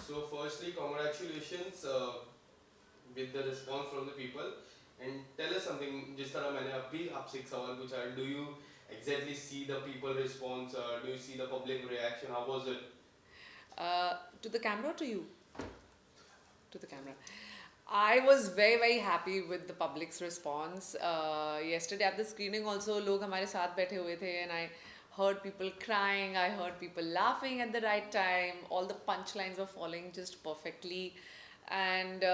So firstly, congratulations with the response from the people. And tell us something. जिस तरह मैंने अभी आपसे एक सवाल पूछा, do you exactly see the people response? Do you see the public reaction? How was it? To the camera or to you? To the camera. I was very very happy with the public's response. Yesterday at the screening also लोग हमारे साथ बैठे हुए थे and I heard people crying, I heard people laughing at the right time. All the punchlines were falling just perfectly. And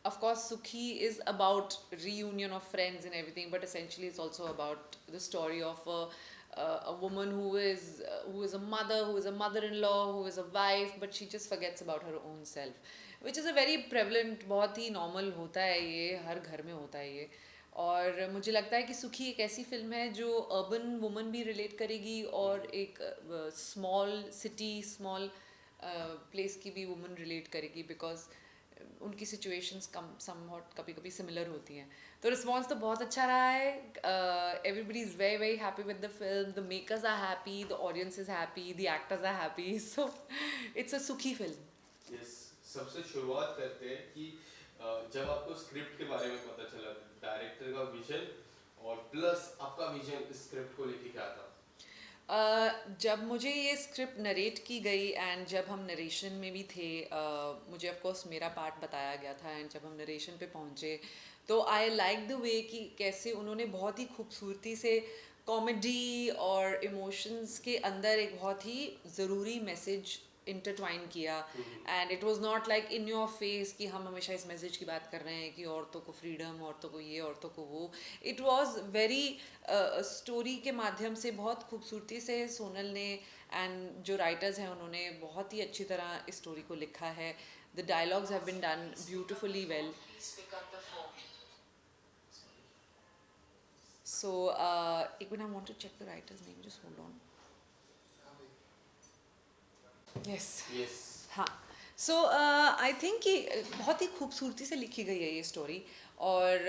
of course Sukhi is about reunion of friends and everything, but essentially it's also about the story of a woman who is a mother, who is a mother-in-law, who is a wife, but she just forgets about her own self, which is a very prevalent, बहुत ही normal होता है ये, हर घर में होता है ये. और मुझे लगता है कि सुखी एक ऐसी फिल्म है जो अर्बन वुमन भी रिलेट करेगी और एक स्मॉल सिटी स्मॉल प्लेस की भी वुमन रिलेट करेगी, बिकॉज उनकी सिचुएशंस कम समवॉट कभी कभी सिमिलर होती हैं. तो रिस्पॉन्स तो बहुत अच्छा रहा है. Everybody is very very happy with the film. The makers are happy, the audience is happy, the actors are happy. So it's a सुखी फिल्म. Yes. सबसे शुरुआत करते हैं कि जब आपको स्क्रिप्ट के बारे में पता चला, डायरेक्टर का विजन और प्लस आपका विजन इस स्क्रिप्ट को लेके क्या था? जब मुझे ये स्क्रिप्ट नरेट की गई एंड जब हम नरेशन में भी थे, मुझे ऑफ कोर्स मेरा पार्ट बताया गया था. एंड जब हम नरेशन पे पहुँचे तो आई लाइक द वे कि कैसे उन्होंने बहुत ही खूबसूरती से कॉमेडी और इमोशंस के अंदर एक बहुत ही ज़रूरी मैसेज इंटरट्वाइन किया. And it was not like in your face कि हम हमेशा इस मैसेज की बात कर रहे हैं कि औरतों को फ्रीडम, औरतों को ये, औरतों को वो. इट वॉज वेरी स्टोरी के माध्यम से बहुत खूबसूरती से सोनल ने एंड जो राइटर्स हैं उन्होंने बहुत ही अच्छी तरह इस स्टोरी को लिखा है. The dialogues have been done beautifully well. So एक मिनट, I want to check the writer's name, just hold on. Yes. Yes. हाँ. सो आई थिंक कि बहुत ही खूबसूरती से लिखी गई है ये स्टोरी. और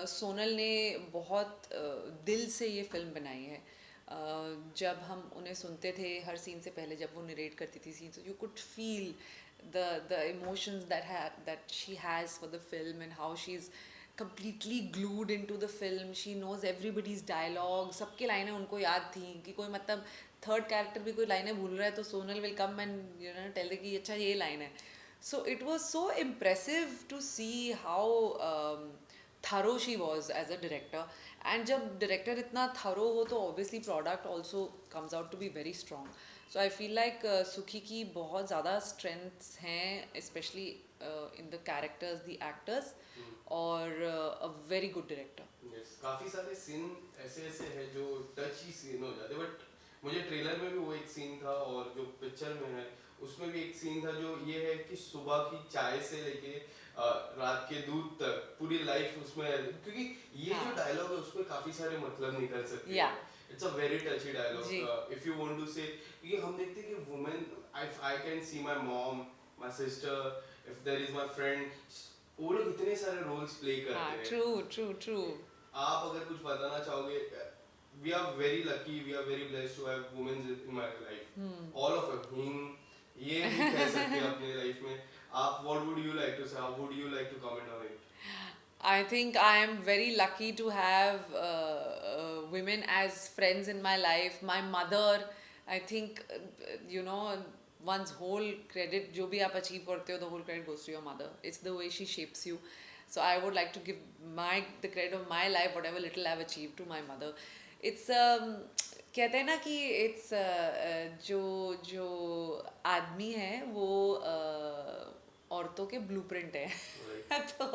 सोनल ने बहुत दिल से ये फिल्म बनाई है. जब हम उन्हें सुनते थे हर सीन से पहले, जब वो नरेट करती थी सीन, you could feel the emotions that she has for the film and how she's completely glued into the film. She knows everybody's dialogue. सबके लाइनें उनको याद थी कि कोई मतलब थर्ड कैरेक्टर भी कोई लाइनें भूल रहा है तो Sonal will come and you know tell कि अच्छा ये लाइन है. So it was so impressive to see how thorough she was as a director. And जब director इतना thorough हो तो obviously product also comes out to be very strong. So I feel like सुखी की बहुत ज़्यादा strengths हैं, especially in the characters, the actors, और a very good director. Yes. काफी सारे सीन ऐसे ऐसे हैं जो टची सीन हो जाते, बट मुझे ट्रेलर में भी वो एक सीन था और जो पिक्चर में है उसमें भी एक सीन था जो ये है कि सुबह की चाय से लेके रात के दूध तक पूरी लाइफ उसमें, क्योंकि ये जो डायलॉग है उसमें काफी सारे मतलब निकल सकते हैं. It's a very touchy dialogue if you want to say, क्योंकि हम देखते हैं कि women, I can see my mom, my sister, if there is my friend, वो लोग इतने सारे रोल्स प्ले करते हैं. True true true. आप अगर कुछ बताना चाहोगे, we are very lucky, we are very blessed to have women in my life, all of him, ये भी कह सकते हैं अपने लाइफ में. आप what would you like to say, how would you like to comment on it? I think I am very lucky to have women as friends in my life. My mother, I think, you know, one's whole credit, जो भी आप achieve करते हो, the whole credit goes to your mother. It's the way she shapes you. So I would like to give the credit of my life, whatever little I've achieved, to my mother. It's कहते हैं ना कि it's जो जो आदमी है वो औरतों के ब्लूप्रिंट है. So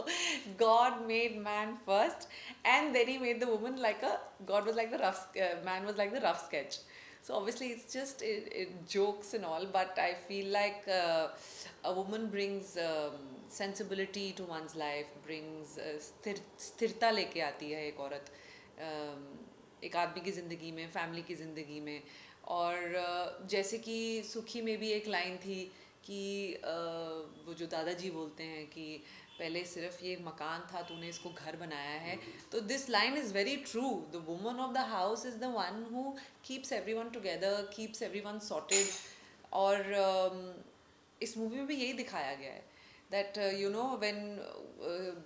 God made man first, and then He made the woman like a God was like the man was like the rough sketch. So obviously it's just jokes and all, but I feel like a woman brings sensibility to one's life, brings स्थिरता लेके आती है एक औरत एक आदमी की ज़िंदगी में, फैमिली की ज़िंदगी में. और जैसे कि सुखी में भी एक लाइन थी कि वो जो दादाजी बोलते हैं कि पहले सिर्फ ये मकान था, तूने इसको घर बनाया है. तो this line is very true. The woman of the house is the one who keeps everyone together, keeps everyone sorted. और इस मूवी में भी यही दिखाया गया है that you know when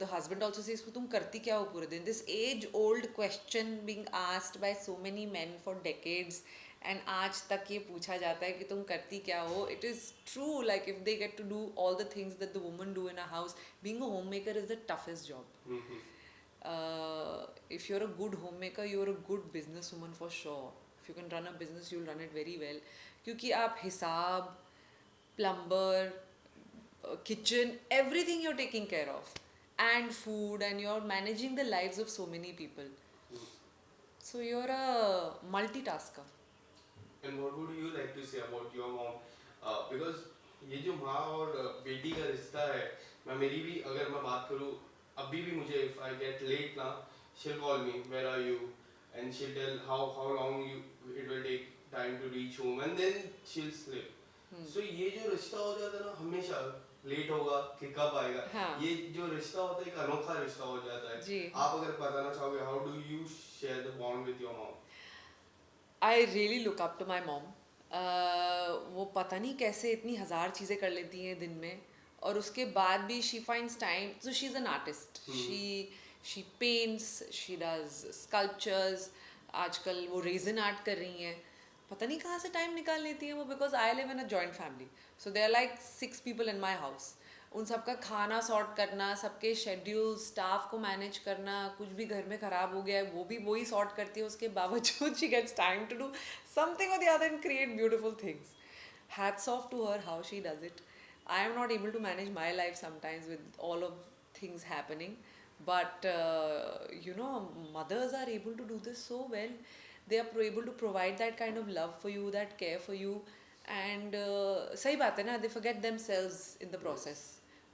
the husband also says तुम करती क्या हो पूरे दिन, this age old question being asked by so many men for decades and आज तक ये पूछा जाता है कि तुम करती क्या हो. It is true, like if they get to do all the things that the women do in a house, being a homemaker is the toughest job. If you're a good homemaker, you're a good businesswoman for sure. If you can run a business, you'll run it very well. क्योंकि आप हिसाब, plumber, kitchen, everything you're taking care of, and food, and you're managing the lives of so many people. So you're a multitasker. And what would you like to say about your mom? Because ये जो माँ और बेटी का रिश्ता है, मेरी भी अगर मैं बात करूँ, अभी भी मुझे if I get late ना, she'll call me, where are you? And she'll tell how long it will take time to reach home, and then she'll sleep. So ये जो रिश्ता हो जाता है ना, हमेशा लेट होगा कि कब आएगा, हाँ. ये जो रिश्ता होता है एक अनोखा रिश्ता हो जाता है. जी. आप अगर बताना चाहोगे, how do you share the bond with your mom? I really look up to my mom. वो पता नहीं कैसे इतनी हज़ार चीज़ें कर लेती हैं दिन में, और उसके बाद भी she finds time. So she's an artist. She paints, she does sculptures. आजकल वो resin art कर रही हैं. पता नहीं कहाँ से टाइम निकाल लेती हैं वो, because I live in a joint family. So there are like 6 people in my house. उन सबका खाना सॉर्ट करना, सबके शेड्यूल, स्टाफ को मैनेज करना, कुछ भी घर में ख़राब हो गया है वो भी वही सॉर्ट करती है. उसके बावजूद she gets time to do something or the other and create beautiful things. Hats off to her how she does it. I am not able to manage my life sometimes with all of things happening, but you know, mothers are able to do this so well. They are able to provide that kind of love for you, that care for you, and सही बात है ना, they forget themselves in the process.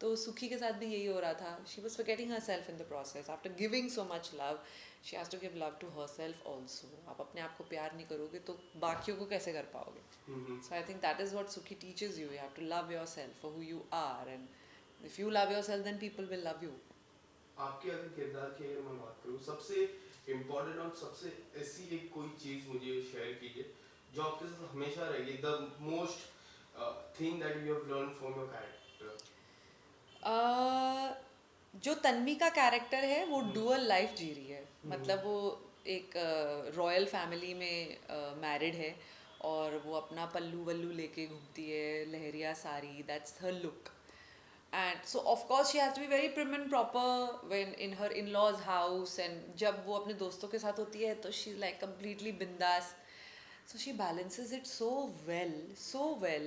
तो सुखी के साथ भी यही हो रहा था. She was forgetting herself in the process. After giving so much love, she has to give love to herself also. आप अपने आप को प्यार नहीं करोगे तो बाकियों को कैसे कर पाओगे? So I think that is what Sukhi teaches you. You have to love yourself for who you are, and if you love yourself, then people will love you. आपके अगर किरदार की अगर मैं बात करूँ, सबसे इम्पोर्टेंट और सबसे ऐसी एक कोई चीज़ मुझे शेयर कीजिए जो आपके साथ हमेशा रहेगी, the most thing that you have learn from your character. जो तन्वी का कैरेक्टर है वो डुअल लाइफ जी रही है. मतलब वो एक रॉयल फैमिली में मैरिड है और वो अपना पल्लू वल्लू लेके घूमती है, leheriya sari, that's her look. And so of course she has to be very prim and proper when in her in-laws house, and जब वो अपने दोस्तों के साथ होती है तो she's like completely bindas. So she balances it so well, so well.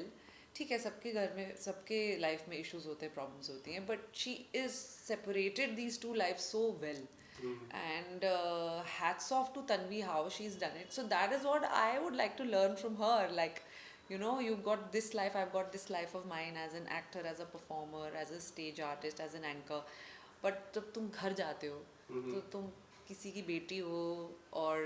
ठीक है, सबके घर में, सबके लाइफ में इश्यूज होते हैं, प्रॉब्लम्स होती हैं, but she is separated these two life so well. And hats off to Tanvi how she's done it. So that is what I would like to learn from her. Like, you know, you've got this life, I've got this life of mine as an actor, as a performer, as a stage artist, as an anchor. But जब तुम घर जाते हो तो तुम किसी की बेटी हो, और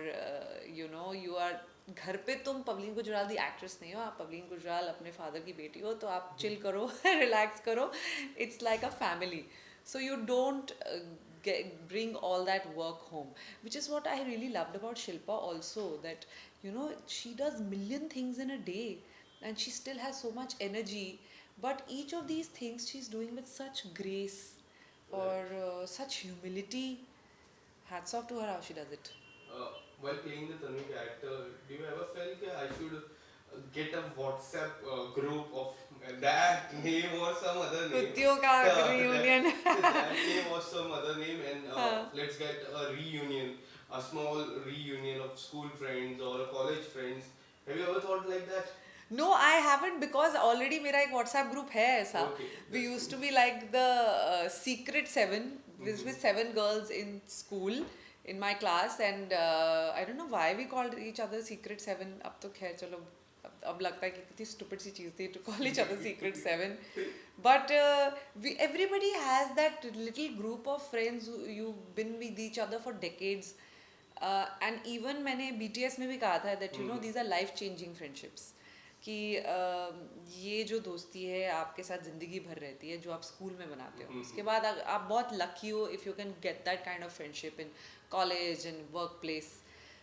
you know, you are घर पे तुम पवलीन गुजराल दी एक्ट्रेस नहीं हो, आप पवलीन गुजराल अपने फादर की बेटी हो, तो आप चिल करो, रिलैक्स करो. It's like a family. So you don't bring all that work home, which is what I really loved about Shilpa also, that you know, she does million things in a day and she still has so much energy, but each of these things she's doing with such grace or such humility. Hats off to her how she does it. While playing the Tanvi character, do you ever felt that I should get a WhatsApp group of that name or some other name? कुत्तियों का reunion. That name or some other name, and let's get a reunion, a small reunion of school friends or college friends. Have you ever thought like that? No, I haven't, because already मेरा एक WhatsApp group है ऐसा. Okay, We used to be like the secret seven, with 7 girls in school in my class, and I don't know why we called each other secret seven. अब तो खैर चलो, अब लगता है कि कितनी stupid सी चीज़ थी to call each other secret seven. But everybody has that little group of friends who you've been with each other for decades. And even मैंने BTS में भी कहा था that you know, these are life changing friendships. कि ये जो दोस्ती है आपके साथ ज़िंदगी भर रहती है, जो आप स्कूल में बनाते हो. उसके बाद आप बहुत लकी हो if you can get that kind of friendship in college and work place.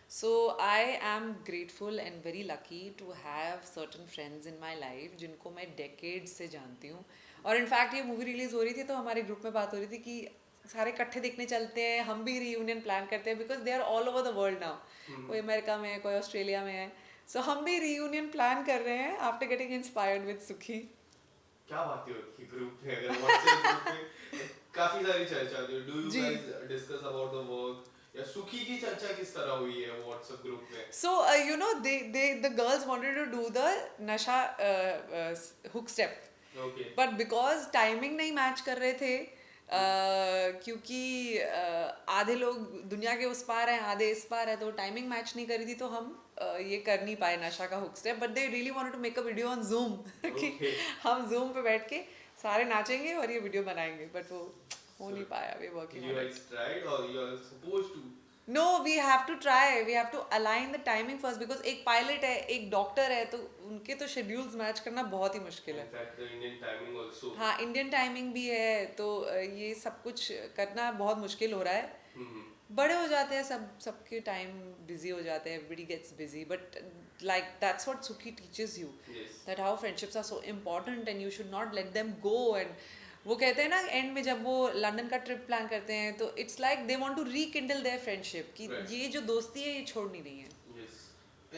So I am grateful and very lucky to have certain friends in my life जिनको मैं decades से जानती हूँ. और इनफैक्ट ये मूवी रिलीज हो रही थी तो हमारे ग्रुप में बात हो रही थी कि सारे इकट्ठे देखने चलते हैं, हम भी रीयूनियन प्लान करते हैं because they are all over the world now. कोई अमेरिका में है, कोई ऑस्ट्रेलिया में है. सो हम भी रीयूनियन प्लान कर रहे हैं आफ्टर गेटिंग इंस्पायर्ड विद सुखी. क्या बातें होती है ग्रुप में, अगर व्हाट्सएप ग्रुप में काफी सारी चर्चा होती है. डू यू जी. Guys discuss about the work, या सुखी की चर्चा किस तरह हुई है व्हाट्सएप ग्रुप में? So you know they the girls wanted to do the nasha hook step. Okay. But because timing नहीं मैच कर रहे थे, क्योंकि आधे लोग दुनिया के उस पार हैं, आधे इस पार है, तो टाइमिंग मैच नहीं करी थी, तो हम ये कर नहीं पाए नशा का hook step. But they really wanted to make a video on Zoom कि Okay. हम जूम पे बैठ के सारे नाचेंगे और ये वीडियो बनाएंगे. बट वो हो नहीं पाया. We working You on guys tried or you are supposed to? No. We have to try, we have to align the timing first because एक पायलट है, एक डॉक्टर है, तो उनके तो शेड्यूल्स मैच करना बहुत ही मुश्किल है. In fact, the Indian timing also. हाँ, इंडियन टाइमिंग भी है, तो ये सब कुछ करना बहुत मुश्किल हो रहा है. हम्म. बड़े हो जाते हैं सब, सबके टाइम बिजी हो जाते हैं, everybody gets busy. But like that's what Sukhee teaches you, Yes. That how friendships are so important and you should not let them go. And वो कहते हैं ना एंड में जब वो लंदन का ट्रिप प्लान करते हैं तो it's like they want to rekindle their friendship कि Right. ये जो दोस्ती है ये छोड़नी नहीं है. Yes.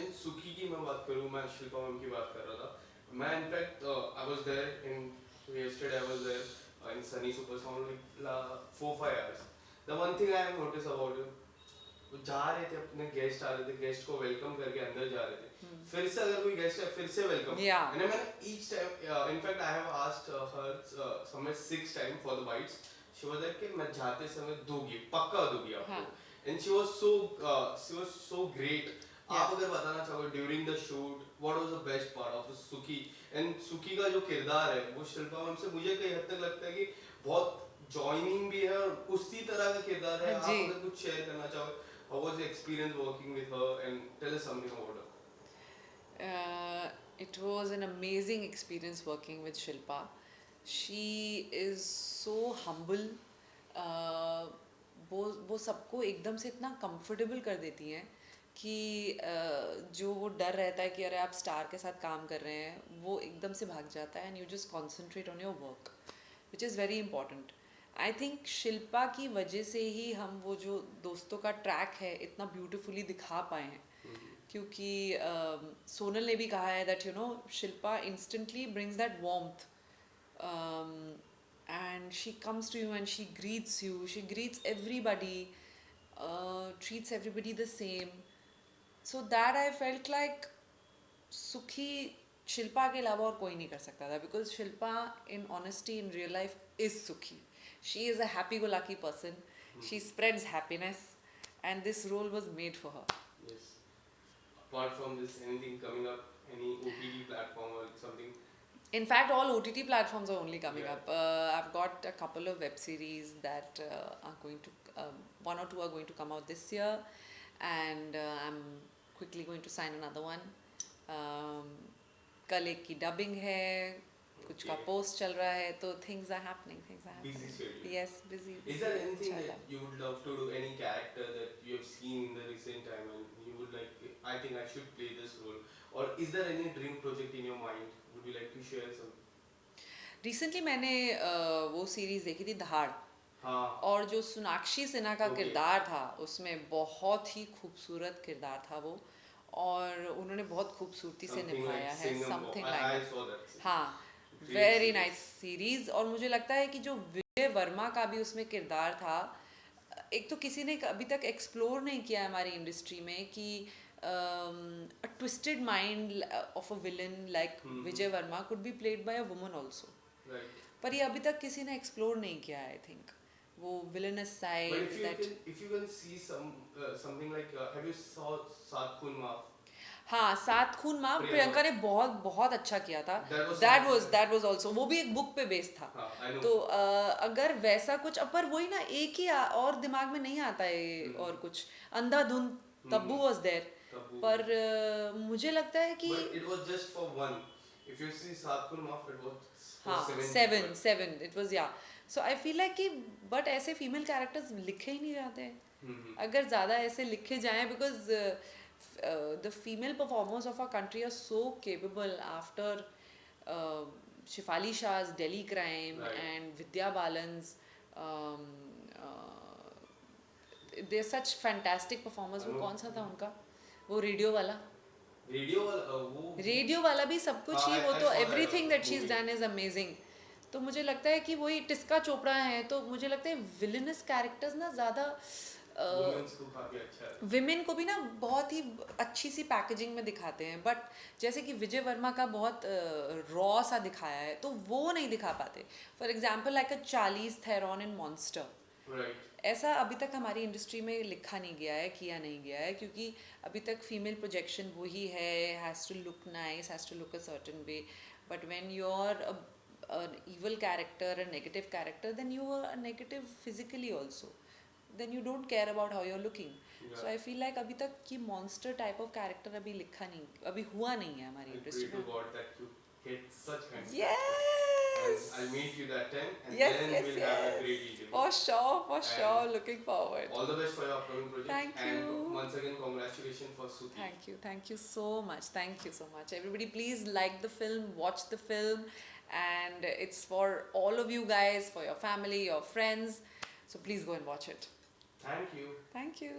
And सुखी की मैं बात करूँ, मैं शिल्पा मैम की बात कर रहा था. मैं in fact I was there in yesterday. I was there in Sunny Super Sound like 4-5 hours. The one thing I have noticed about him, वो जा रहे थे, अपने गेस्ट आ रहे थे, गेस्ट को वेलकम करके अंदर जा रहे थे. फिर से अगर कोई गेस्ट है फिर से वेलकम. Yeah. And मैंने each time in fact I have asked her somewhere 6 time for the bites. She was like कि मैं जाते समय दोगी, पक्का दोगी आपको. हाँ. And she was so great. आप अगर बताना चाहोगे during the shoot what was the best part of the सुखी, एंड सुखी का जो किरदार है वो शिल्पा मैम से मुझे कई हद तक लगता है कि बहुत जॉइनिंग भी है और उसी तरह का किरदार है. आप जी. अगर कुछ शेयर करना चाहो, how was the experience working with her and tell us something about her. It was an amazing experience working with Shilpa. She is so humble. वो सबको एकदम से इतना कंफर्टेबल कर देती हैं कि जो वो डर रहता है कि अरे आप स्टार के साथ काम कर रहे हैं, वो एकदम से भाग जाता है and you just concentrate on your work, which is very important. I think Shilpa की वजह से ही हम वो जो दोस्तों का ट्रैक है इतना ब्यूटिफुली दिखा पाए हैं. क्योंकि सोनल ने भी कहा है that you know Shilpa instantly brings that warmth, and she comes to you and she greets you, she greets everybody, treats everybody the same. So that I felt like Sukhi Shilpa के अलावा और कोई नहीं कर सकता था, because Shilpa in honesty in real life is Sukhi. She is a happy-go-lucky person. She spreads happiness, and this role was made for her. Yes. Apart from this, anything coming up, any OTT platform or something? In fact, all OTT platforms are only coming Yeah. up. I've got a couple of web series that are going to, one or two are going to come out this year, and I'm quickly going to sign another one. कल एक की dubbing है, कुछ का post चल रहा है, तो things are happening. Busy schedule. Yes, busy. Is there anything Inshallah. that you would love to do, any character that you have seen in the recent time and you would like, I think I should play this role? Or is there any dream project in your mind? Would you like to share some? Recently मैंने वो series देखी थी धाड़, हाँ. और जो सोनाक्षी सिन्हा का Okay. किरदार था उसमें बहुत ही खूबसूरत किरदार था वो, और उन्होंने बहुत खूबसूरती से Something निभाया like है. Singham. Something I like saw that. हाँ, Great very series. Nice series. और मुझे लगता है कि जो विजय वर्मा का भी उसमें किरदार था, एक तो किसी ने अभी तक एक्सप्लोर नहीं किया है हमारी इंडस्ट्री में कि a twisted mind of a villain like Vijay Verma could be played by a woman also. Right. पर ये अभी तक किसी ने एक्सप्लोर नहीं किया है. आई थिंक वो villainous But side if you can see something like, have you saw Saath Khoon Maaf? हाँ, सात खून माफ प्रियंका ने बहुत बहुत अच्छा किया था. That was also, वो भी एक बुक पे बेस्ड था. हाँ, I know. तो अगर वैसा कुछ, अब पर वही ना, एक ही और दिमाग में नहीं आता है और कुछ. अंधाधुंध, तब्बू वाज देयर, Tabu. पर मुझे लगता है कि But it was just for one. If you see Saath Khoon Maaf, it was for हाँ, 7 people. seven it was, yeah. So I feel like कि बट ऐसे फीमेल कैरेक्टर्स लिखे ही नहीं जाते हैं. अगर ज़्यादा ऐसे लिखे जाएं because the female performers of our country are so capable after Shefali Shah's Delhi Crime Right. and Vidya Balan's they're such fantastic performers. वो कौन सा था उनका वो रेडियो वाला वो रेडियो वाला भी सब कुछ हाँ, ही वो I तो saw that everything that she is movie. Done is amazing तो मुझे लगता है कि वही टिस्का चोपड़ा है तो मुझे लगता है विलनस कैरेक्टर्स ना ज़्यादा वुमेन्स को काफी अच्छा है। विमेन को भी ना बहुत ही अच्छी सी पैकेजिंग में दिखाते हैं बट जैसे कि विजय वर्मा का बहुत रॉ सा दिखाया है तो वो नहीं दिखा पाते for example like a Charlie's Theron in monster right, ऐसा अभी तक हमारी इंडस्ट्री में लिखा नहीं गया है किया नहीं गया है क्योंकि अभी तक फीमेल प्रोजेक्शन वही है has to look nice has to look a certain way but when you are an evil character a negative character then you are a negative physically also then you don't care about how you're looking so I feel like अभी तक ये monster type of character अभी लिखा नहीं अभी हुआ नहीं है हमारी I इंडस्ट्री pray to में God that you get such kinds of yes and I'll meet you that time and yes then yes we'll yes have a great interview. for sure looking forward All the best for your upcoming project. Thank and you. once again congratulations for Suki. Thank you so much. Thank you so much. Everybody, please like the film, watch the film, and it's for all of you guys, for your family, your friends. So please go and watch it. Thank you. Thank you.